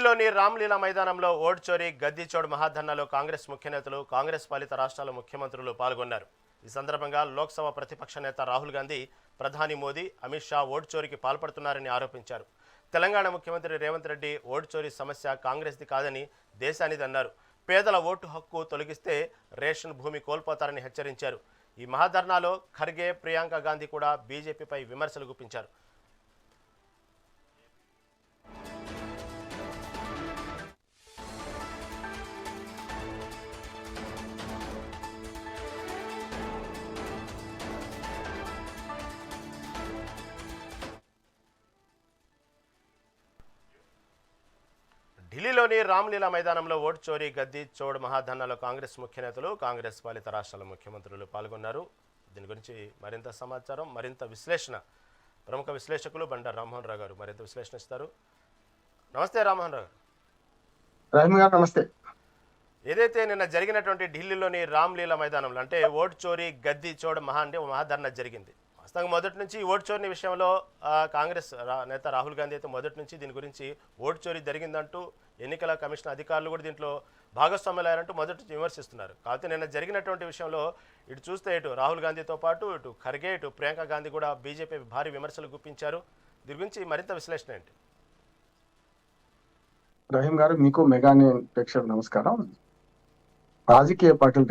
ఢిల్లీలోని రామ్లీలా మైదానంలో ఓట్ చోరీ గద్దీచోడ్ మహాధర్నాలో కాంగ్రెస్ ముఖ్య నేతలు, కాంగ్రెస్ పాలిత రాష్ట్రాల ముఖ్యమంత్రులు పాల్గొన్నారు. ఈ సందర్భంగా లోక్సభ ప్రతిపక్ష నేత రాహుల్ గాంధీ ప్రధాని మోదీ, అమిత్ షా ఓట్ చోరీకి పాల్పడుతున్నారని ఆరోపించారు. తెలంగాణ ముఖ్యమంత్రి రేవంత్ రెడ్డి ఓట్ చోరీ సమస్య కాంగ్రెస్ది కాదని దేశానిది అన్నారు. పేదల ఓటు హక్కు తొలగిస్తే రేషన్ భూమి కోల్పోతారని హెచ్చరించారు. ఈ మహాధర్నాలో ఖర్గే, ప్రియాంక గాంధీ కూడా బీజేపీపై విమర్శలు గుప్పించారు. ఢిల్లీలోని రామ్లీలా మైదానంలో ఓటు చోరీ గద్దీచోడ్ మహాధర్నాలో కాంగ్రెస్ ముఖ్య నేతలు, కాంగ్రెస్ పాలిత రాష్ట్రాల ముఖ్యమంత్రులు పాల్గొన్నారు. దీని గురించి మరింత సమాచారం, మరింత విశ్లేషణ ప్రముఖ విశ్లేషకులు బండారు రామ్మోహన్ రావు గారు మరింత విశ్లేషణ ఇస్తారు. నమస్తే రామ్మోహన్ రావు గారు. నమస్తే. ఏదైతే నిన్న జరిగినటువంటి ఢిల్లీలోని రామ్లీలా మైదానంలో అంటే ఓటు చోరీ గద్దీచోడ్ మహాధర్నా జరిగింది. వాస్తవంగా మొదటి నుంచి ఓటు చోరీ విషయంలో కాంగ్రెస్ నేత రాహుల్ గాంధీ అయితే మొదటి నుంచి దీని గురించి ఓటు చోరీ జరిగిందంటూ ఎన్నికల కమిషన్ అధికారులు కూడా దీంట్లో భాగస్వామ్యాలంటూ మొదటి నుంచి విమర్శిస్తున్నారు. కాకపోతే నిన్న జరిగినటువంటి విషయంలో ఇటు చూస్తే ఇటు రాహుల్ గాంధీతో పాటు ఇటు ఖర్గే, ఇటు ప్రియాంక గాంధీ కూడా బీజేపీ భారీ విమర్శలు గుప్పించారు. దీని గురించి మరింత విశ్లేషణ ఏంటి? రహీం గారు, మీకు మెగాని ప్రేక్షకులకు నమస్కారం. రాజకీయ పార్టీలు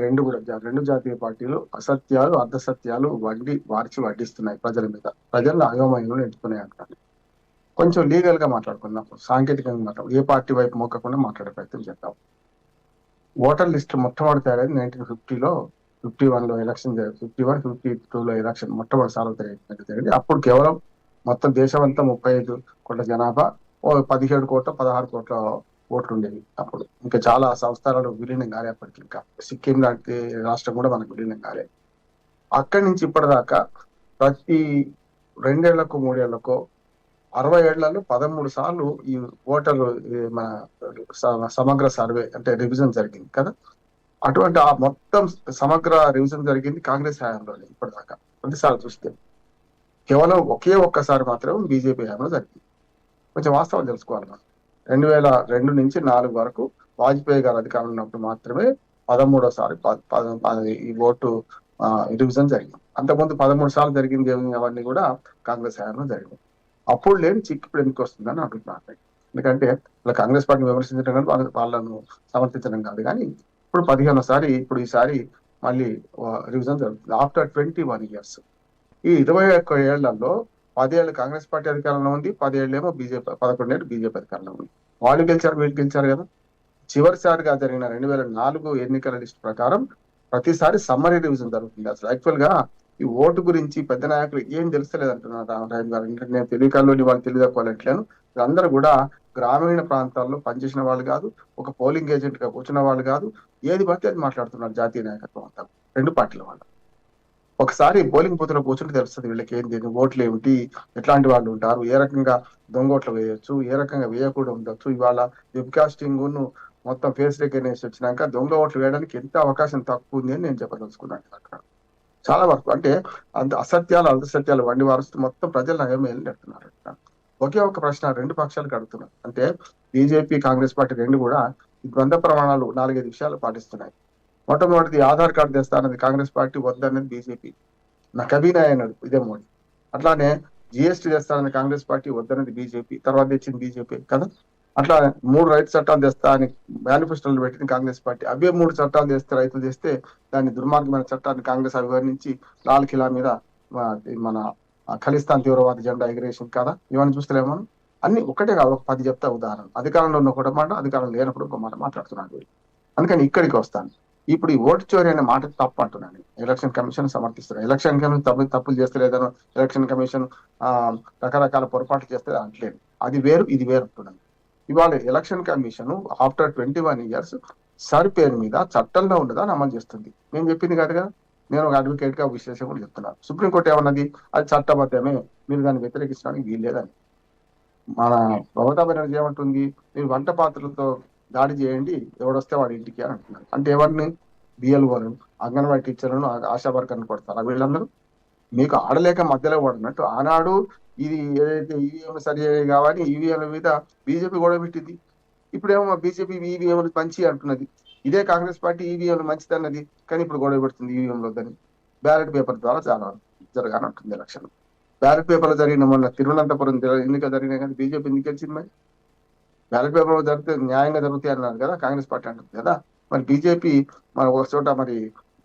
రెండు జాతీయ పార్టీలు అసత్యాలు, అర్ధసత్యాలు వడ్డిస్తున్నాయి ప్రజల మీద. ప్రజలను అయోమయంలో ఎంచుకునే అంటారు. కొంచెం లీగల్ గా మాట్లాడుకుందాం, సాంకేతికంగా మాట్లాడు, ఏ పార్టీ వైపు మొక్కకుండా మాట్లాడే ప్రయత్నం చేద్దాం. ఓటర్ లిస్ట్ మొట్టమొదటి తయారైంది 1950లో, 51లో ఎలక్షన్, 51, 52లో ఎలక్షన్ మొట్టమొదటిసారి జరిగింది. అప్పుడు కేవలం మొత్తం దేశమంతా 35 కోట్ల జనాభా, 17 కోట్ల 16 కోట్ల ఓట్లు ఉండేవి. అప్పుడు ఇంకా చాలా సంస్థలు విలీనం కాలే. అప్పటికి ఇంకా సిక్కిం లాంటి రాష్ట్రం కూడా మనకు విలీనం కాలే. అక్కడి నుంచి ఇప్పటిదాకా ప్రతి 2 ఏళ్లకు 3 ఏళ్లకు 60 ఏళ్లలో 13 సార్లు ఈ ఓటర్ మన సమగ్ర సర్వే అంటే రివిజన్ జరిగింది కదా. అటువంటి ఆ మొత్తం సమగ్ర రివిజన్ జరిగింది కాంగ్రెస్ హయాంలోనే. ఇప్పటిదాకా ప్రతిసారి చూస్తే కేవలం ఒక్కసారి మాత్రమే బీజేపీ హయాంలో జరిగింది. కొంచెం వాస్తవం తెలుసుకోవాలి మనం. 2002 నుంచి 4 వరకు వాజ్పేయి గారు అధికారంలో ఉన్నప్పుడు మాత్రమే 13వ సారి ఈ ఓటు రివిజన్ జరిగింది. అంతకుముందు 13 సార్లు జరిగింది. అవన్నీ కూడా కాంగ్రెస్ హయాంలో జరిగింది. అప్పుడు లేని చిక్కు ఇప్పుడు ఎందుకు వస్తుందని అడుగుతున్నాను. ఎందుకంటే ఇలా కాంగ్రెస్ పార్టీని విమర్శించడం కానీ వాళ్ళను సమర్థించడం కాదు. కానీ ఇప్పుడు 15వ సారి, ఇప్పుడు ఈసారి మళ్ళీ రివిజన్ జరుగుతుంది ఆఫ్టర్ 21 years. ఈ 21 ఏళ్లలో 10 ఏళ్ళు కాంగ్రెస్ పార్టీ అధికారంలో ఉంది, 10 ఏళ్ళేమో బీజేపీ, 11 ఏళ్ళు బీజేపీ అధికారంలో ఉంది. వాళ్ళు గెలిచారు, వీళ్ళు గెలిచారు కదా. చివరిసారిగా జరిగిన 2004 ఎన్నికల లిస్ట్ ప్రకారం ప్రతిసారి సమ్మరీ రివిజన్ జరుగుతుంది. అసలు యాక్చువల్ గా ఈ ఓటు గురించి పెద్ద నాయకులు ఏం తెలుస్తలేదు అంటున్నారు రామ్ గారు. నేను తెలియకల్లోని వాళ్ళు తెలియదక్కోవాలట్లేను. అందరూ కూడా గ్రామీణ ప్రాంతాల్లో పనిచేసిన వాళ్ళు కాదు, ఒక పోలింగ్ ఏజెంట్ గా కూర్చున్న వాళ్ళు కాదు, ఏది పడితే అది మాట్లాడుతున్నారు జాతీయ నాయకత్వం అంతా, 2 పార్టీల వాళ్ళు. ఒకసారి పోలింగ్ బూత్ లో కూర్చుంటే తెలుస్తుంది వీళ్ళకి ఏంటి, ఓట్లు ఏమిటి, ఎట్లాంటి వాళ్ళు ఉంటారు, ఏ రకంగా దొంగ ఓట్లు వేయొచ్చు, ఏ రకంగా వేయకూడదు ఉండొచ్చు. ఇవాళ వెబ్కాస్టింగ్ మొత్తం ఫేస్ రికగ్నేషన్ వచ్చినాక దొంగ ఓట్లు వేయడానికి ఎంత అవకాశం తక్కువ ఉంది అని నేను చెప్పదలుచుకున్నాను. అక్కడ చాలా వరకు అంటే అంత అసత్యాలు, అర్ధసత్యాలు వారుస్తూ మొత్తం ప్రజలు నయమేలు పెడుతున్నారు. ఒకే ఒక ప్రశ్న 2 పక్షాలకు అడుగుతున్నారు. అంటే బీజేపీ, కాంగ్రెస్ పార్టీ 2 కూడా ఈ ద్వంద్వ ప్రమాణాలు 4-5 విషయాలు పాటిస్తున్నాయి. మొట్టమొదటిది ఆధార్ కార్డు తెస్తానది కాంగ్రెస్ పార్టీ, వద్దన్నది బీజేపీ. నాకు అభినయ అన్నాడు ఇదే మోడీ. అట్లానే జిఎస్టీ తెస్తానని కాంగ్రెస్ పార్టీ, వద్దన్నది బీజేపీ, తర్వాత తెచ్చింది బీజేపీ కదా. అట్లా 3 రైతు చట్టాలు తెస్తా అని మేనిఫెస్టోలు పెట్టింది కాంగ్రెస్ పార్టీ. అవే 3 చట్టాలు తెస్తే రైతులు చేస్తే దాన్ని దుర్మార్గమైన చట్టాన్ని కాంగ్రెస్ అభివర్ణించి లాల్ కిలా మీద మన ఖలిస్తాన్ తీవ్రవాద జెండా ఎగిరేషన్ కదా. ఇవన్నీ చూస్తలేమో అన్ని ఒకటే కాదు, ఒక 10 చెప్తా ఉదాహరణ. అధికారంలో ఉన్న ఒక మాట, అధికారంలో లేనప్పుడు ఒక మాట మాట్లాడుతున్నాను. అందుకని ఇక్కడికి వస్తాను. ఇప్పుడు ఈ ఓటు చోరీ అనే మాట తప్పు అంటున్నాను. ఎలక్షన్ కమిషన్ సమర్థిస్తున్నాను. ఎలక్షన్ కమిషన్ తప్పులు చేస్తలేదనో, ఎలక్షన్ కమిషన్ రకరకాల పొరపాట్లు చేస్తే అంటలేదు. అది వేరు, ఇది వేరు అంటున్నాను. ఇవాళ election commission after 21 years sir పేరు మీద చట్టంలో ఉండదని అమలు చేస్తుంది. నేను చెప్పింది కాదుగా, నేను ఒక అడ్వకేట్ గా విశ్లేషకుడు చెప్తున్నాను. సుప్రీంకోర్టు ఏమన్నది, అది చట్టబద్ధమే, మీరు దాన్ని వ్యతిరేకించడానికి వీల్లేదని. మన మమతా బెనర్జీ ఏమంటుంది, మీరు వంట పాత్రలతో దాడి చేయండి, ఎవడొస్తే వాడి ఇంటికి అని అంటున్నారు. అంటే ఎవరిని, బిఎల్ఓలను, అంగన్వాడీ టీచర్లను, ఆశా వర్కర్లను కొడతారు. వీళ్ళందరూ మీకు ఆడలేక మధ్యలో పడినట్టు ఆనాడు ఇది ఏదైతే ఈవీఎం సరి కావాలి, ఈవీఎంల మీద బీజేపీ గొడవ పెట్టింది. ఇప్పుడేమో మా బీజేపీ ఈవీఎంలు మంచి అంటున్నది. ఇదే కాంగ్రెస్ పార్టీ ఈవీఎంలు మంచిది అన్నది, కానీ ఇప్పుడు గొడవ పెడుతుంది ఈవీఎంలు వద్దని. బ్యాలెట్ పేపర్ ద్వారా చాలా జరగాలంటుంది ఎలక్షన్. బ్యాలెట్ పేపర్లో జరిగిన మొన్న తిరువనంతపురం ఎన్నిక జరిగినాయి, కానీ బీజేపీ ఎందుకు గెలిచింది మరి? బ్యాలెట్ పేపర్ జరిగితే న్యాయంగా జరుగుతాయి అన్నారు కదా కాంగ్రెస్ పార్టీ అంటుంది కదా. మరి బీజేపీ మరి ఒక చోట మరి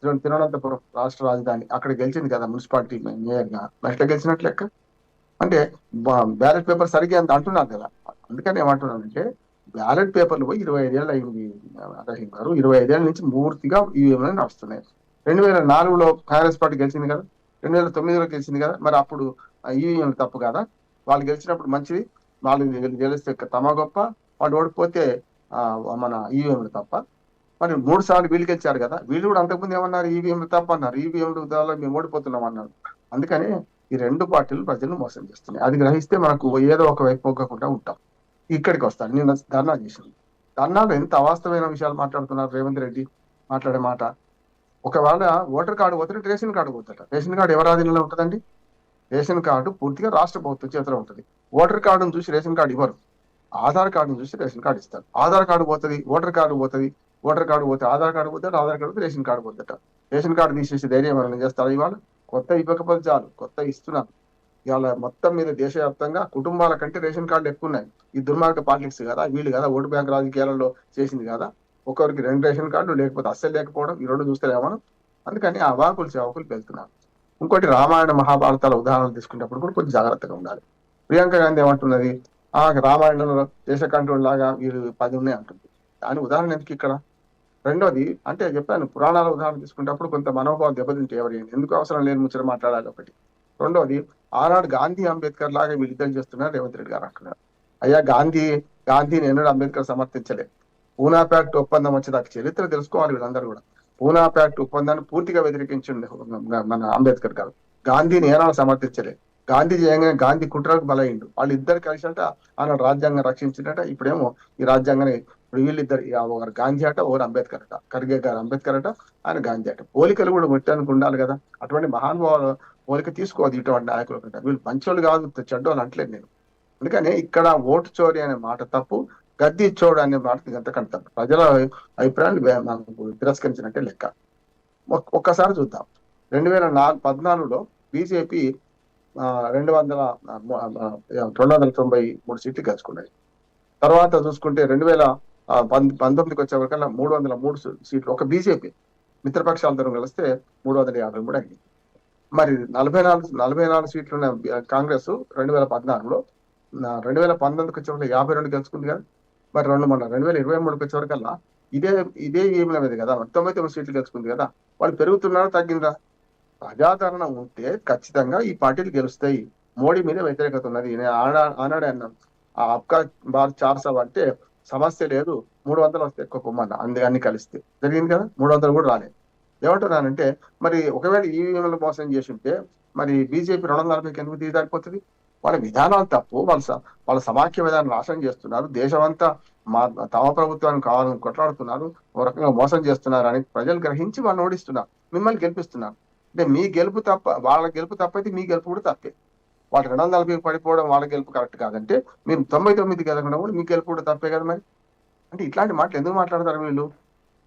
తిరువనంతపురం రాష్ట్ర రాజధాని అక్కడ గెలిచింది కదా మున్సిపాలిటీ మేయర్గా, ఎట్లా గెలిచినట్లు లెక్క? అంటే బ్యాలెట్ పేపర్ సరిగ్గా అంత అంటున్నారు కదా. అందుకని ఏమంటున్నానంటే బ్యాలెట్ పేపర్లు పోయి 25 ఏళ్ళు అయింది రహీం గారు. 25 ఏళ్ళ నుంచి పూర్తిగా ఈవీఎంలు నడుస్తున్నాయి. 2004లో కాంగ్రెస్ పార్టీ గెలిచింది కదా, 2009లో గెలిచింది కదా. మరి అప్పుడు ఈవీఎంలు తప్పు కదా? వాళ్ళు గెలిచినప్పుడు మంచిది, వాళ్ళు గెలిస్తే తమ గొప్ప, వాళ్ళు ఓడిపోతే మన ఈవీఎంలు తప్ప. మరి 3 సార్లు వీళ్ళు గెలిచారు కదా, వీళ్ళు కూడా అంతకుముందు ఏమన్నారు? ఈవీఎంలు తప్ప అన్నారు, ఈవీఎంలు ద్వారా మేము ఓడిపోతున్నాం అన్నారు. అందుకని ఈ రెండు పార్టీలు ప్రజలను మోసం చేస్తున్నాయి. అది గ్రహిస్తే మనకు ఏదో ఒక వైపు పోకుండా ఉంటాం. ఇక్కడికి వస్తాను. నేను ధర్నా చేసింది, ధర్నాలో ఎంత అవాస్తవమైన విషయాలు మాట్లాడుతున్నారు రేవంత్ రెడ్డి మాట్లాడే మాట. ఒకవేళ ఓటర్ కార్డు పోతే రేషన్ కార్డు పోతాట. రేషన్ కార్డు ఎవరి ఆధీనంలో ఉంటుందండి? రేషన్ కార్డు పూర్తిగా రాష్ట్ర ప్రభుత్వం చేతిలో ఉంటుంది. ఓటర్ కార్డును చూసి రేషన్ కార్డు ఇవ్వరు, ఆధార్ కార్డును చూసి రేషన్ కార్డు ఇస్తారు. ఆధార్ కార్డు పోతుంది, ఓటర్ కార్డు పోతుంది, ఓటర్ కార్డు పోతే ఆధార్ కార్డు పోతాడు, ఆధార్ కార్డు పోతే రేషన్ కార్డు పోతాట. రేషన్ కార్డు తీసేసి ధైర్యం ఏమైనా చేస్తారు? ఇవాళ కొత్త ఇవ్వకపోతే చాలు, కొత్త ఇస్తున్నారు. ఇవాళ మొత్తం మీద దేశవ్యాప్తంగా కుటుంబాల కంటే రేషన్ కార్డులు ఎక్కువ ఉన్నాయి. ఈ దుర్మార్గ పాలిటిక్స్ కదా, వీళ్ళు కదా ఓటు బ్యాంక్ రాజకీయాలలో చేసింది కదా. ఒకరికి 2 రేషన్ కార్డులు లేకపోతే అస్సలు లేకపోవడం, ఈ రెండు చూస్తేనేమో. అందుకని ఆ అవాకులు చెవాకులు వెళ్తున్నారు. ఇంకోటి, రామాయణ మహాభారతాల ఉదాహరణలు తీసుకునేటప్పుడు కూడా కొంచెం జాగ్రత్తగా ఉండాలి. ప్రియాంక గాంధీ ఏమంటున్నది? రామాయణంలో దేశకంఠుడు లాగా వీళ్ళు 10 ఉన్నాయి అంటుంది. దాని ఉదాహరణ ఎందుకు ఇక్కడ? రెండోది, అంటే చెప్పాను, పురాణాల ఉదాహరణ తీసుకునేటప్పుడు కొంత మనోభావం దెబ్బతింటే ఎవరు ఎందుకు అవసరం లేని ముచ్చట మాట్లాడాలి ఒకటి. రెండోది, ఆనాడు గాంధీ అంబేద్కర్ లాగా వీళ్ళిద్దరు చేస్తున్నారు రేవంత్ రెడ్డి గారు అంటున్నారు. అయ్యా, గాంధీని ఎన్నడూ అంబేద్కర్ సమర్థించలే. పూనా ప్యాక్ట్ ఒప్పందం వచ్చేదాకా చరిత్ర తెలుసుకోవాలి వీళ్ళందరూ కూడా. పూనా ప్యాక్ట్ ఒప్పందాన్ని పూర్తిగా వ్యతిరేకించండి మన అంబేద్కర్ గారు. గాంధీని ఏనాడు సమర్థించలే. గాంధీ చేయగానే గాంధీ కుట్రకు బలైండు. వాళ్ళు ఇద్దరు కలిసినట ఆనాడు రాజ్యాంగం రక్షించినట. ఇప్పుడేమో ఈ రాజ్యాంగాన్ని ఇప్పుడు వీళ్ళిద్దరు, ఒకరు గాంధీ అట, ఒకరు అంబేద్కర్ అట. ఖర్గే గారు అంబేద్కర్ అట, ఆయన గాంధీ అట. పోలికలు కూడా మొత్తానికి ఉండాలి కదా. అటువంటి మహానుభావులు పోలిక తీసుకోవద్దు ఇటువంటి నాయకులు కంటే. వీళ్ళు మంచోళ్ళు కాదు, చెడ్డోళ్ళు అంటలేదు నేను. అందుకని ఇక్కడ ఓటు చోరీ అనే మాట తప్పు, గద్దీ చోడు అనే మాట ఎంతకంటే తప్పు. ప్రజల అభిప్రాయాన్ని మనకు తిరస్కరించినట్టే లెక్క. ఒక్కసారి చూద్దాం. 2014లో బీజేపీ 293 సీట్లు గెలుచుకున్నాయి. తర్వాత చూసుకుంటే 2019కి వచ్చేవరకల్లా 303 సీట్లు ఒక బీజేపీ. మిత్రపక్షాలతో కలిస్తే 353 అయింది. మరి 44 సీట్లున్న కాంగ్రెస్ 2014లో 2019కి వచ్చేవరకు 52 గెలుచుకుంది కదా. మరి మొన్న 2023కి వచ్చేవరకల్లా ఇదే ఈమెల మీద కదా 99 సీట్లు గెలుచుకుంది కదా. వాళ్ళు పెరుగుతున్నారా తగ్గిందా? ప్రజాదరణ ఉంటే ఖచ్చితంగా ఈ పార్టీలు గెలుస్తాయి. మోడీ మీద వ్యతిరేకత ఉన్నది. ఆనాడే అన్నాను, ఆ అబ్కా బార్ 400 అంటే సమస్య లేదు, 300 వస్తే ఎక్కువ పొమ్మన్న. అన్ని కలిస్తే జరిగింది కదా. 300 కూడా రాలేదు. ఏమంటున్నానంటే, మరి ఒకవేళ ఈవీఎంలు మోసం చేసి ఉంటే మరి బీజేపీ 240కి ఎందుకు దిగజారిపోతుంది? వాళ్ళ విధానాలు తప్పు, వాళ్ళ సమాఖ్య విధానం నాశనం చేస్తున్నారు. దేశమంతా తమ ప్రభుత్వానికి కావాలని కొట్లాడుతున్నారు, ఒక రకంగా మోసం చేస్తున్నారు అని ప్రజలు గ్రహించి వాళ్ళని ఓడిస్తున్నారు, మిమ్మల్ని గెలిపిస్తున్నారు. అంటే మీ గెలుపు తప్ప, వాళ్ళ గెలుపు తప్పైతే మీ గెలుపు కూడా తప్పే. వాళ్ళు 240కి పడిపోవడం వాళ్ళ గెలుపు కరెక్ట్ కాదంటే, మీరు 99 గెలవడం కూడా మీ గెలుపు కూడా తప్పే కదా. మరి అంటే ఇట్లాంటి మాటలు ఎందుకు మాట్లాడతారు వీళ్ళు?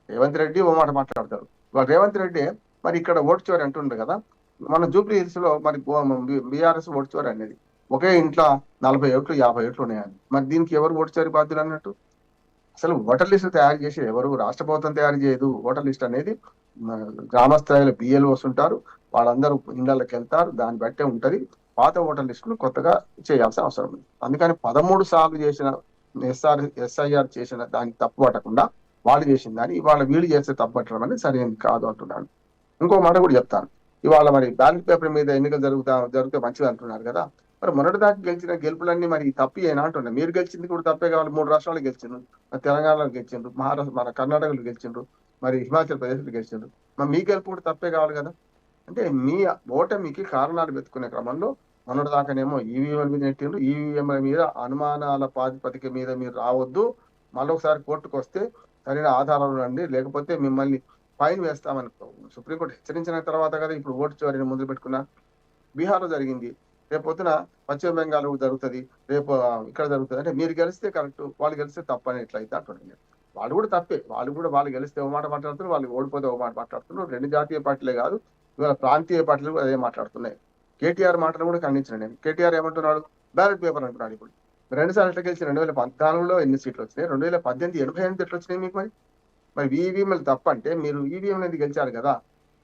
రేవంత్ రెడ్డి ఓ మాట మాట్లాడతారు. ఇవాళ రేవంత్ రెడ్డి మరి ఇక్కడ ఓటు చోరీ అంటుండ్రు కదా. మన జూబ్లీ హిల్స్ లో మరి బీఆర్ఎస్ ఓటు చోరీ అనేది ఒకే ఇంట్లో 40 ఓట్లు 50 ఓట్లు ఉన్నాయని. మరి దీనికి ఎవరు ఓటు చోరీ బాధ్యులు అన్నట్టు? అసలు ఓటర్ లిస్టు తయారు చేసి ఎవరు? రాష్ట్ర ప్రభుత్వం తయారు చేయదు. ఓటర్ లిస్ట్ అనేది గ్రామ స్థాయిలో బిఎల్ఓస్ ఉంటారు, వాళ్ళందరూ ఇళ్లకి వెళ్తారు, దాన్ని బట్టే ఉంటది. పాత ఓటర్ లిస్టులు కొత్తగా చేయాల్సిన అవసరం ఉంది. అందుకని 13 సార్లు చేసిన ఎస్ఐఆర్ చేసిన దానికి తప్పు పట్టకుండా వాళ్ళు చేసిన దాన్ని ఇవాళ వీళ్ళు చేస్తే తప్పు పట్టడం అనేది సరైనది కాదు అంటున్నాను. ఇంకో మాట కూడా చెప్తాను. ఇవాళ మరి బ్యాలెట్ పేపర్ మీద ఎన్నికలు జరిగితే మంచిది అంటున్నారు కదా. మరి మొన్నటి దాకా గెలిచిన గెలుపులన్నీ మరి తప్పి అయినా అంటున్నారు. మీరు గెలిచింది కూడా తప్పే కావాలి. 3 రాష్ట్రాలు గెలిచిండ్రు, తెలంగాణలో గెలిచిండ్రు, మహారాష్ట్ర మన కర్ణాటకలో గెలిచిండ్రు, మరి హిమాచల్ ప్రదేశ్లో గెలిచిండ్రు. మరి మీ గెలుపు కూడా తప్పే కావాలి కదా. అంటే మీ ఓటమికి కారణాలు వెతుకునే క్రమంలో మొన్నటి దాకానేమో ఈవీఎంల మీద నెట్టిండ్రు. ఈవీఎంల మీద అనుమానాల ప్రాతిపదిక మీద మీరు రావద్దు, మళ్ళొకసారి కోర్టుకు వస్తే సరైన ఆధారాలు రండి, లేకపోతే మిమ్మల్ని ఫైన్ వేస్తామని సుప్రీంకోర్టు హెచ్చరించిన తర్వాత కదా ఇప్పుడు ఓటు చోరీని ముందు పెట్టుకున్నా. బీహార్లో జరిగింది. రేపు పొద్దున పశ్చిమ బెంగాల్ జరుగుతుంది, రేపు ఇక్కడ జరుగుతుంది అంటే మీరు గెలిస్తే కరెక్ట్, వాళ్ళు గెలిస్తే తప్పు అని ఎట్లయితే అంటున్నాను నేను. వాళ్ళు కూడా తప్పే, వాళ్ళు గెలిస్తే ఓ మాట మాట్లాడుతున్నారు, వాళ్ళు ఓడిపోతే ఓ మాట మాట్లాడుతున్నారు. రెండు జాతీయ పార్టీలే కాదు, ఇవాళ ప్రాంతీయ పార్టీలు కూడా అదే మాట్లాడుతున్నాయి. కేటీఆర్ మాటలు కూడా ఖండించిన నేను. కేటీఆర్ ఏమంటున్నాడు, బ్యాలెట్ పేపర్ అంటున్నాడు. ఇప్పుడు 2 సార్లు ఎట్లా గెలిచి 2014లో ఎన్ని సీట్లు వచ్చినాయి, 2018 88 ఎట్లా వచ్చినాయి మీకు? మరి ఈవీఎంలు తప్ప అంటే మీరు ఈవీఎం అనేది గెలిచారు కదా.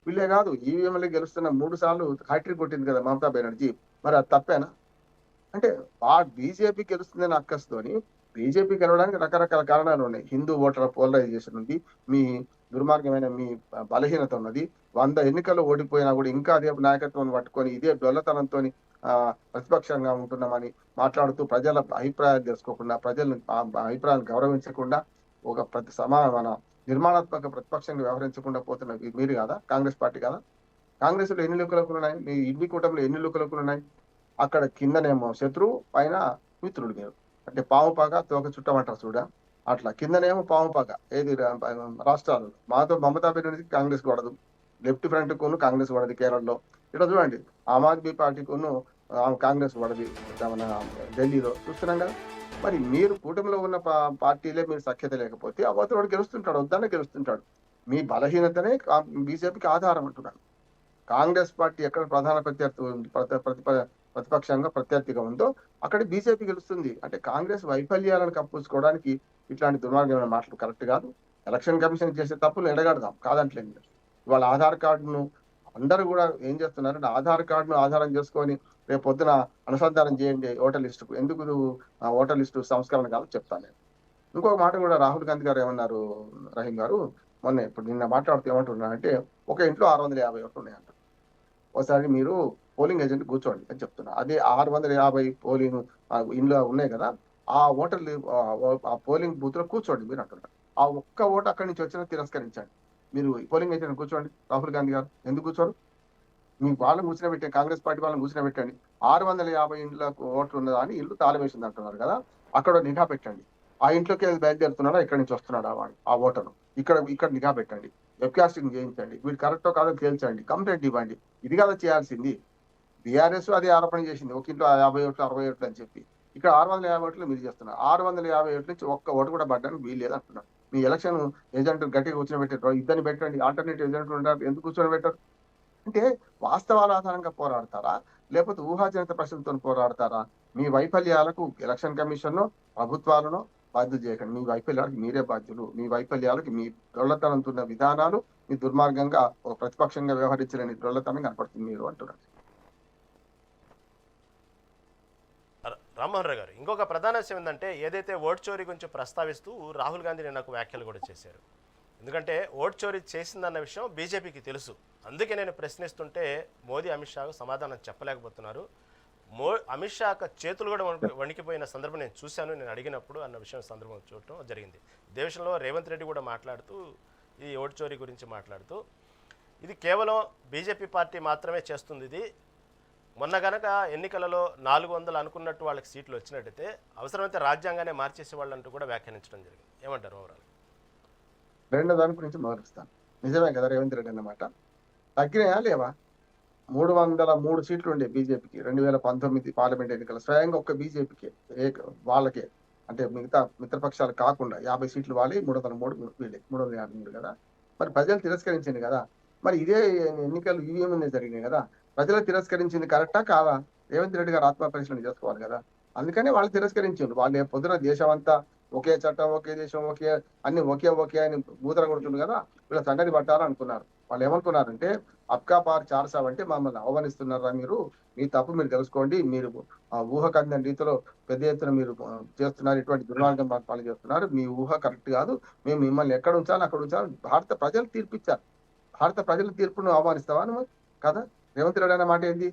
వీళ్ళే కాదు, ఈవీఎంలు గెలుస్తున్న 3 సార్లు హ్యాట్రిక్ కొట్టింది కదా మమతా బెనర్జీ. మరి అది తప్పేనా? అంటే బీజేపీ గెలుస్తుందని అక్కస్తోని బీజేపీ గెలవడానికి రకరకాల కారణాలు ఉన్నాయి. హిందూ ఓటర్ పోలరైజేషన్ ఉంది, మీ దుర్మార్గమైన మీ బలహీనత ఉన్నది. 100 ఎన్నికల్లో ఓడిపోయినా కూడా ఇంకా అదే నాయకత్వం పట్టుకొని ఇదే డొల్లతనంతో ప్రతిపక్షంగా ఉంటున్నామని మాట్లాడుతూ ప్రజల అభిప్రాయాలు తెలుసుకోకుండా, ప్రజలను అభిప్రాయాలు గౌరవించకుండా, ఒక మన నిర్మాణాత్మక ప్రతిపక్షంగా వ్యవహరించకుండా పోతున్న మీరు కాదా? కాంగ్రెస్ పార్టీ కాదా? కాంగ్రెస్ లో ఎన్ని లుకలుకులు ఉన్నాయి? మీ ఇండి కూటమిలో ఎన్ని లుకలుకులు ఉన్నాయి? అక్కడ కిందనేమో శత్రువు, పైన మిత్రుడు మీరు. అంటే పాము పాక తోక చుట్టమంటారు చూడ, అట్లా కిందనేమో పాము పాక. ఏది రాష్ట్రాలు మాతో మమతా బెనర్జీ కాంగ్రెస్ పడదు, లెఫ్ట్ ఫ్రంట్ కును కాంగ్రెస్ పడదు కేరళలో. ఇక్కడ చూడండి ఆమ్ ఆద్మీ పార్టీ కును కాంగ్రెస్ పడది మన ఢిల్లీలో, చూస్తున్నాం కదా. మరి మీరు కూటమిలో ఉన్న పార్టీలే మీరు సఖ్యత లేకపోతే అవతల గెలుస్తుంటాడు, వద్దనే గెలుస్తుంటాడు. మీ బలహీనతనే బీజేపీకి ఆధారం అంటున్నాను. కాంగ్రెస్ పార్టీ ఎక్కడ ప్రధాన ప్రతిపక్షంగా ప్రత్యర్థిగా ఉందో అక్కడ బీజేపీ గెలుస్తుంది. అంటే కాంగ్రెస్ వైఫల్యాలను కప్పుకోవడానికి ఇట్లాంటి దుర్మార్గమైన మాటలు కరెక్ట్ కాదు. ఎలక్షన్ కమిషన్ చేసే తప్పులు ఎడగడదాం, కాదంటలేదు. ఇవాళ ఆధార్ కార్డును అందరూ కూడా ఏం చేస్తున్నారంటే ఆధార్ కార్డును ఆధారం చేసుకొని రేపు పొద్దున అనుసంధానం చేయండి ఓటర్ లిస్టుకు. ఎందుకు ఓటర్ లిస్టు సంస్కరణ కాదు చెప్తాను నేను. ఇంకొక మాట కూడా రాహుల్ గాంధీ గారు ఏమన్నారు, రహీం గారు మొన్న ఇప్పుడు నిన్న మాట్లాడుతూ ఏమంటున్నారంటే ఒక ఇంట్లో 650 ఓట్లు ఉన్నాయంట. ఒకసారి మీరు పోలింగ్ ఏజెంట్ కూర్చోండి అని చెప్తున్నా. అదే 650 పోలింగ్ ఇంట్లో ఉన్నాయి కదా, ఆ ఓటర్లు ఆ పోలింగ్ బూత్ లో కూర్చోండి మీరు అంటున్నారు. ఆ ఒక్క ఓటు అక్కడి నుంచి వచ్చినా తిరస్కరించండి. మీరు పోలింగ్ ఏజెంట్ కూర్చోండి. రాహుల్ గాంధీ గారు ఎందుకు కూర్చోరు? మీ వాళ్ళని కూర్చోబెట్టండి, కాంగ్రెస్ పార్టీ వాళ్ళని కూర్చోబెట్టండి. 650 ఇండ్లకు ఓట్లు ఉన్నదా అని ఇల్లు తాళం వేసింది అంటున్నారు కదా, అక్కడ నిఘా పెట్టండి. ఆ ఇంట్లోకి బయలుదేరుతున్నాడా, ఇక్కడి నుంచి వస్తున్నాడా వాడు ఆ ఓటరు, ఇక్కడ నిఘా పెట్టండి, వెబ్ కాస్టింగ్ చేయించండి, వీడు కరెక్టో కాదో తేల్చండి, కంప్లైంట్ ఇవ్వండి. ఇది కదా చేయాల్సింది. బీఆర్ఎస్ అదే ఆరోపణ చేసింది, ఒక ఇంట్లో 50 ఓట్లు 60 ఓట్లు అని చెప్పి. ఇక్కడ 650 ఓట్లు మీరు చేస్తున్నారు. 650 ఓట్ల నుంచి ఒక్క ఓటు కూడా పడ్డానికి వీలు లేదు అంటున్నారు. మీ ఎలక్షన్ ఏజెంట్ గట్టిగా కూర్చొని పెట్టారు, ఇద్దరిని పెట్టండి, ఆల్టర్నేటివ్ ఏజెంట్లు ఉంటారు, ఎందుకు కూర్చొని పెట్టారు? అంటే వాస్తవాల ఆధారంగా పోరాడతారా, లేకపోతే ఊహాజనిత ప్రశ్నలతో పోరాడతారా? మీ వైఫల్యాలకు ఎలక్షన్ కమిషన్ ప్రభుత్వాలను బాధ్యత చేయకండి. మీ వైఫల్యాలకు మీరే బాధ్యులు. మీ వైఫల్యాలకు మీ డొల్లతనంతో ఉన్న విధానాలు, మీ దుర్మార్గంగా ఒక ప్రతిపక్షంగా వ్యవహరించలేని డొల్లతనం కనపడుతుంది మీరు అంటున్నారు. రామ్మోహన్ రావు గారు, ఇంకొక ప్రధాన విషయం ఏంటంటే ఏదైతే ఓటు చోరీ గురించి ప్రస్తావిస్తూ రాహుల్ గాంధీ నిన్న ఒక వ్యాఖ్యలు కూడా చేశారు. ఎందుకంటే ఓటు చోరీ చేసిందన్న విషయం బీజేపీకి తెలుసు. అందుకే నేను ప్రశ్నిస్తుంటే మోదీ అమిత్ షాకు సమాధానం చెప్పలేకపోతున్నారు. అమిత్ షా చేతులు కూడా వణికిపోయిన సందర్భం నేను చూశాను, నేను అడిగినప్పుడు అన్న విషయం సందర్భం చూడటం జరిగింది. ఇదే విషయంలో రేవంత్ రెడ్డి కూడా మాట్లాడుతూ ఈ ఓటు చోరీ గురించి మాట్లాడుతూ ఇది కేవలం బీజేపీ పార్టీ మాత్రమే చేస్తుంది. ఇది మొన్న కనుక ఎన్నికలలో 400 అనుకున్నట్టు వాళ్ళకి సీట్లు వచ్చినట్టయితే అవసరమైతే రాజ్యాంగానే మార్చేసే వాళ్ళు అంటూ కూడా వ్యాఖ్యానించడం జరిగింది. ఏమంటారు ఓవరాల్? రెండో దాని గురించి మొదలుస్తాను. నిజమే కదా రేవంత్ రెడ్డి అన్నమాట, తగ్గినాయా లేవా? 303 సీట్లు ఉండే బీజేపీకి 2019 పార్లమెంట్ ఎన్నికల స్వయంగా ఒక్క బీజేపీకి వాళ్ళకే, అంటే మిగతా మిత్రపక్షాలు కాకుండా 50 సీట్లు వాళ్ళే, 303 వీళ్ళే, 353 కదా. మరి ప్రజలు తిరస్కరించింది కదా. మరి ఇదే ఎన్నికలు ఈవీఎం జరిగినాయి కదా, ప్రజలు తిరస్కరించింది కరెక్టా కాదా? రేవంత్ రెడ్డి గారు ఆత్మ పరిశీలన చేసుకోవాలి కదా. అందుకనే వాళ్ళు తిరస్కరించారు. వాళ్ళు పొద్దున దేశం అంతా ఒకే చట్టం, ఒకే దేశం, అన్ని ఒకే అని బూతర కొడుతుంది కదా, వీళ్ళ సంగతి పట్టాలనుకున్నారు. వాళ్ళు ఏమనుకున్నారంటే అబ్కా పార్ 400 అంటే మమ్మల్ని ఆహ్వానిస్తున్నారా మీరు, మీ తప్పు మీరు తెలుసుకోండి, మీరు ఊహకందని రీతిలో పెద్ద ఎత్తున మీరు చేస్తున్నారు, ఇటువంటి దుర్మార్గం పాలన చేస్తున్నారు, మీ ఊహ కరెక్ట్ కాదు, మేము మిమ్మల్ని ఎక్కడ ఉంచాలి అక్కడ ఉంచాలి. భారత ప్రజలు తీర్పిచ్చారు. భారత ప్రజల తీర్పును ఆహ్వానిస్తావా నువ్వు కదా? రేవంత్ రెడ్డి అనే మాట ఏంది?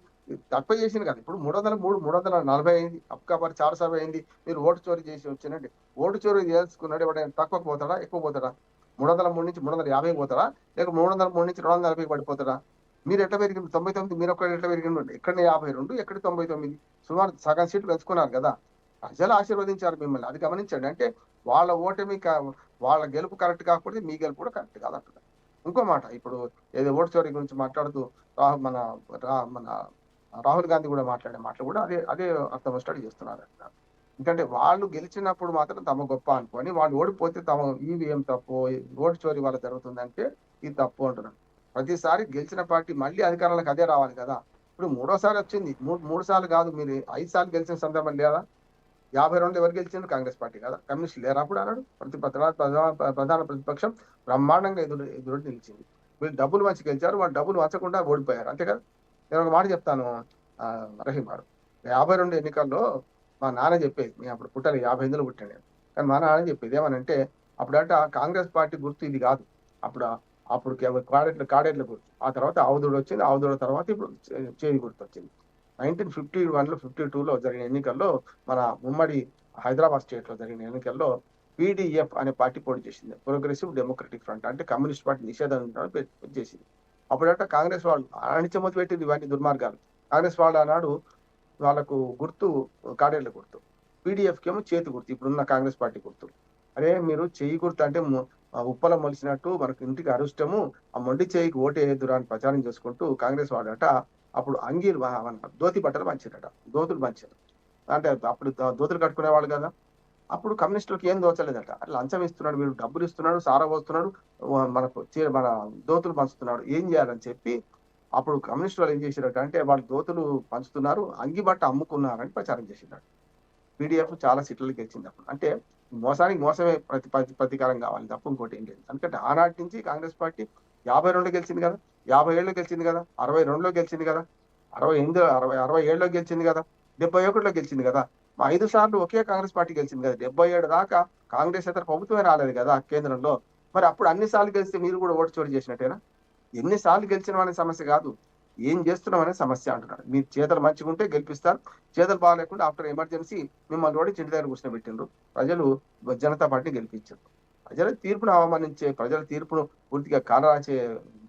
తక్కువ చేసింది కదా. ఇప్పుడు 303 340 అయింది, అబ్కా పార్ 400 అయింది. మీరు ఓటు చోరీ చేసి వచ్చినట్టు ఓటు చోరీ చేసుకున్నాడు ఎవరైనా తక్కువ పోతాడా, ఎక్కువ పోతాడా? 303 నుంచి 350 పోతారా, లేక 303 నుంచి 240 పడిపోతాడా? మీరు ఎట్లా పెరిగింది? 99, మీరు ఒక్కటి ఎట్లా పెరిగింది? ఎక్కడ 52, ఎక్కడ 99, సుమారు సగం సీట్లు పెంచుకున్నారు కదా. ప్రజలు ఆశీర్వదించారు మిమ్మల్ని, అది గమనించండి. అంటే వాళ్ళ ఓటమి వాళ్ళ గెలుపు కరెక్ట్ కాకపోతే మీ గెలుపు కూడా కరెక్ట్ కాదంటున్నారు. ఇంకో మాట, ఇప్పుడు ఏదో ఓటు చోరీ గురించి మాట్లాడుతూ మన రాహుల్ గాంధీ కూడా మాట్లాడే మాటలు కూడా అదే అదే అర్థం స్టడీ చేస్తున్నారు. ఎందుకంటే వాళ్ళు గెలిచినప్పుడు మాత్రం తమ గొప్ప అనుకొని, వాళ్ళు ఓడిపోతే తమ ఈవీఎం తప్పు, ఓటు చోరీ వల్ల జరుగుతుందంటే ఇది తప్పు అంటున్నారు. ప్రతిసారి గెలిచిన పార్టీ మళ్ళీ అధికారంలోకి అదే రావాలి కదా. ఇప్పుడు మూడోసారి వచ్చింది, మూడు సార్లు కాదు, మీరు 5 సార్లు గెలిచిన సందర్భం లేదా? 52 ఎవరు గెలిచిండ్రు? కాంగ్రెస్ పార్టీ కదా. కమ్యూనిస్టులు లేరా అప్పుడు అన్నాడు. ప్రధాన ప్రతిపక్షం బ్రహ్మాండంగా ఎదురు నిలిచింది. వీళ్ళు డబ్బులు మంచి గెలిచారు, వాళ్ళు డబ్బులు వంచకుండా ఓడిపోయారు, అంతే కదా. నేను ఒక మాట చెప్తాను రహీం గారు, 52 ఎన్నికల్లో మా నాన్న చెప్పేది, నేను అప్పుడు పుట్టాలి, 58లో పుట్టాను నేను, కానీ మా నాన్న చెప్పేది ఏమనంటే, అప్పుడంట కాంగ్రెస్ పార్టీ గుర్తు ఇది కాదు, అప్పుడు కాడేట్ల గుర్తు, ఆ తర్వాత ఆవుదూడ వచ్చింది, ఆవుదూడ తర్వాత ఇప్పుడు చేయి గుర్తు వచ్చింది. 1951లో 52లో జరిగిన ఎన్నికల్లో, మన ఉమ్మడి హైదరాబాద్ స్టేట్ లో జరిగిన ఎన్నికల్లో పీడీఎఫ్ అనే పార్టీ పోటీ చేసింది, ప్రోగ్రెసివ్ డెమోక్రటిక్ ఫ్రంట్, అంటే కమ్యూనిస్ట్ పార్టీ నిషేధం చేసింది. అప్పుడంట కాంగ్రెస్ వాళ్ళు అణిచిమతి పెట్టింది ఇవన్నీ దుర్మార్గాలు. కాంగ్రెస్ వాళ్ళు ఆనాడు వాళ్ళకు గుర్తు కాడేళ్ల గుర్తు, పీడీఎఫ్ ఏమో చేతి గుర్తు, ఇప్పుడున్న కాంగ్రెస్ పార్టీ గుర్తు. అరే మీరు చెయ్యి గుర్తు అంటే ఉప్పల మొలిసినట్టు మనకు ఇంటికి అరుష్టము, ఆ మొండి చేయికి ఓటు వేయదురా అని ప్రచారం చేసుకుంటూ కాంగ్రెస్ వాడట అప్పుడు అంగీలు దోతి బట్టలు పంచారట, దోతులు పంచారు. అంటే అప్పుడు దోతులు కట్టుకునే వాళ్ళు కదా. అప్పుడు కమ్యూనిస్టులకు ఏం దోచలేదట, లంచం ఇస్తున్నాడు, వీడు డబ్బులు ఇస్తున్నాడు, సారా పోస్తున్నాడు, మన దోతులు పంచుతున్నాడు, ఏం చేయాలని చెప్పి అప్పుడు కమ్యూనిస్ట్ వాళ్ళు ఏం చేశారట అంటే, వాళ్ళు దోతులు పంచుతున్నారు, అంగి బట్ట అమ్ముకున్నారని ప్రచారం చేసినాడు. పీడీఎఫ్ చాలా సీట్లకి గెలిచింది అప్పుడు. అంటే మోసానికి మోసమే ప్రతీకారం కావాలి తప్ప ఇంకోటి ఏం లేదు. ఎందుకంటే ఆనాటి నుంచి కాంగ్రెస్ పార్టీ 52 గెలిచింది కదా, 57లో గెలిచింది కదా, 62లో గెలిచింది కదా, 68 67లో గెలిచింది కదా, 71లో గెలిచింది కదా. 5 సార్లు ఒకే కాంగ్రెస్ పార్టీ గెలిచింది కదా. 77 దాకా కాంగ్రెస్ ఇతర ప్రభుత్వమే రాలేదు కదా కేంద్రంలో. మరి అప్పుడు అన్ని సార్లు గెలిస్తే మీరు కూడా ఓటు చోటు చేసినట్టేనా? ఎన్నిసార్లు గెలిచిన అనే సమస్య కాదు, ఏం చేస్తున్నాం అనే సమస్య అంటున్నాడు. మీ చేతలు మంచిగా ఉంటే గెలిపిస్తారు, చేతలు బాగాలేకుండా ఆఫ్టర్ ఎమర్జెన్సీ మిమ్మల్ని కూడా చింటి దగ్గర కూర్చోబెట్టిండ్రు ప్రజలు, జనతా పార్టీ గెలిపించారు. ప్రజల తీర్పును అవమానించే, ప్రజల తీర్పును పూర్తిగా కాలరాచే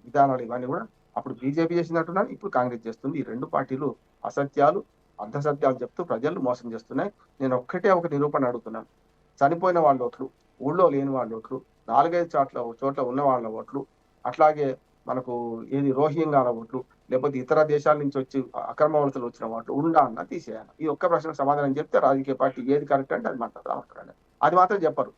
విధానాలు ఇవన్నీ కూడా అప్పుడు బీజేపీ చేసినట్టున్నారు, ఇప్పుడు కాంగ్రెస్ చేస్తుంది. ఈ రెండు పార్టీలు అసత్యాలు అర్ధసత్యాలు చెప్తూ ప్రజలు మోసం చేస్తున్నాయి. నేను ఒక నిరూపణ అడుగుతున్నాను. చనిపోయిన వాళ్ళ ఓట్లు, ఊళ్ళో లేని వాళ్ళ ఓట్లు, 4-5 చోట్ల ఉన్న వాళ్ళ ఓట్లు, అట్లాగే మనకు ఏది రోహింగ్యాల ఓట్లు, లేకపోతే ఇతర దేశాల నుంచి వచ్చి అక్రమ వలసలు వచ్చిన ఓట్లు ఉండా అన్న తీసేయాలి. ఈ ఒక్క ప్రశ్నకు సమాధానం చెప్తే రాజకీయ పార్టీ ఏది కరెక్ట్ అంటే అది మాట్లాడతారు. అది మాత్రం చెప్పరు.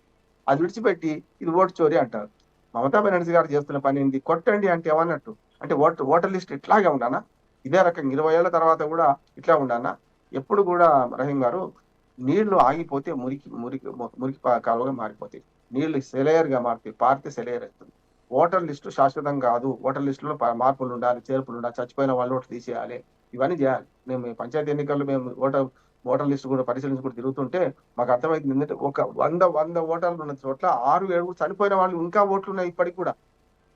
అది విడిచిపెట్టి ఇది ఓటు చోరీ అంటారు. మమతా బెనర్జీ గారు చేస్తున్న పని ఏంది? కొట్టండి అంటే ఏమన్నట్టు, అంటే ఓటర్ లిస్ట్ ఇట్లాగే ఉండానా? ఇదే రకంగా 20 ఏళ్ల తర్వాత కూడా ఇట్లా ఉండానా? ఎప్పుడు కూడా రహీం గారు, నీళ్లు ఆగిపోతే మురికి మురికి మురికి కాలువగా మారిపోతాయి, నీళ్లు సెలయర్గా మారిపోయి పారితే సెలయర్ అవుతుంది. ఓటర్ లిస్టు శాశ్వతం కాదు, ఓటర్ లిస్టులో మార్పులు ఉండాలి, చేర్పులు ఉండాలి, చచ్చిపోయిన వాళ్ళు ఓట్లు తీసేయాలి, ఇవన్నీ చేయాలి. మేము పంచాయతీ ఎన్నికల్లో మేము ఓటర్ లిస్టు కూడా పరిశీలించుకుంటూ తిరుగుతుంటే మాకు అర్థమైంది ఏంటంటే, ఒక 100 ఓటర్లు ఉన్న చోట్ల 6-7 చనిపోయిన వాళ్ళు ఇంకా ఓట్లు ఉన్నాయి ఇప్పటికి కూడా.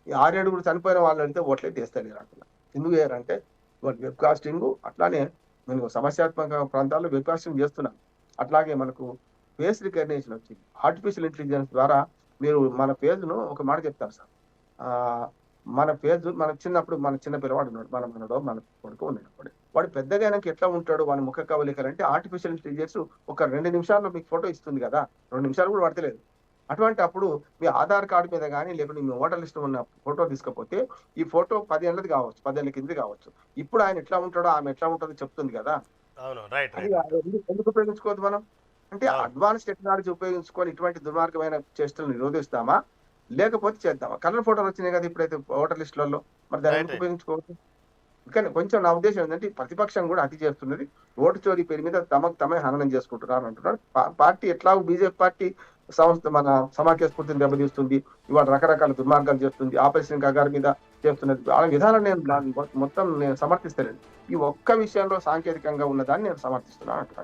ఈ 6-7 చనిపోయిన వాళ్ళు అంటే ఓట్లే తీస్తలేరు అంటున్నారు. ఎందుకు చేయాలంటే వెబ్ కాస్టింగ్, అట్లానే మేము సమస్యాత్మక ప్రాంతాల్లో వెబ్ కాస్టింగ్ చేస్తున్నాం. అట్లాగే మనకు ఫేస్ రికగ్నిషన్ వచ్చింది, ఆర్టిఫిషియల్ ఇంటెలిజెన్స్ ద్వారా మీరు మన పేజ్ను ఒక మాట చెప్తారు సార్, మన పేజ్ మన చిన్నప్పుడు మన చిన్న పిల్లవాడు ఉన్నాడు, మన కొడుకు ఉన్నాడు, వాడు పెద్దగా అయినాక ఎట్లా ఉంటాడు, వాడి ముఖ కవలికలు అంటే ఆర్టిఫిషియల్ ఇంటెలిజెన్స్ ఒక 2 నిమిషాల్లో మీకు ఫోటో ఇస్తుంది కదా, 2 నిమిషాలు కూడా పడతలేదు. అటువంటి అప్పుడు మీ ఆధార్ కార్డు మీద కానీ లేకపోతే మీ ఓటర్ లిస్ట్ ఉన్న ఫోటో తీసుకపోతే ఈ ఫోటో 10 ఏళ్ళది కావచ్చు, 10 ఏళ్ళ కిందది కావచ్చు, ఇప్పుడు ఆయన ఎట్లా ఉంటాడో ఆమె ఎట్లా ఉంటుందో చెప్తుంది కదా. ఎందుకు ఉపయోగించుకోవద్దు మనం? అంటే అడ్వాన్స్ టెక్నాలజీ ఉపయోగించుకొని ఇటువంటి దుర్మార్గమైన చేష్టలను నిరోధిస్తామా, లేకపోతే చేద్దామా? కలర్ ఫోటోలు వచ్చినాయి కదా ఇప్పుడైతే ఓటర్ లిస్టులలో, మరి దాన్ని ఎందుకు ఉపయోగించుకోవచ్చు? కానీ కొంచెం నా ఉద్దేశం ఏంటంటే, ప్రతిపక్షం కూడా అతి చేస్తున్నది, ఓటు చోరీ పేరు మీద తమకు తమే హననం చేసుకుంటున్నారు అంటున్నారు. పార్టీ ఎట్లా బీజేపీ పార్టీ సంస్థ మన సమాఖ్య స్ఫూర్తిని దెబ్బతీస్తుంది, ఇవాళ రకరకాల దుర్మార్గాలు చేస్తుంది, ఆపరేషన్ కగారు మీద చేస్తున్నది, ఆ విధానం నేను మొత్తం నేను సమర్థిస్తలేను. ఈ ఒక్క విషయంలో సాంకేతికంగా ఉన్నదాన్ని నేను సమర్థిస్తున్నాను అంటున్నాను.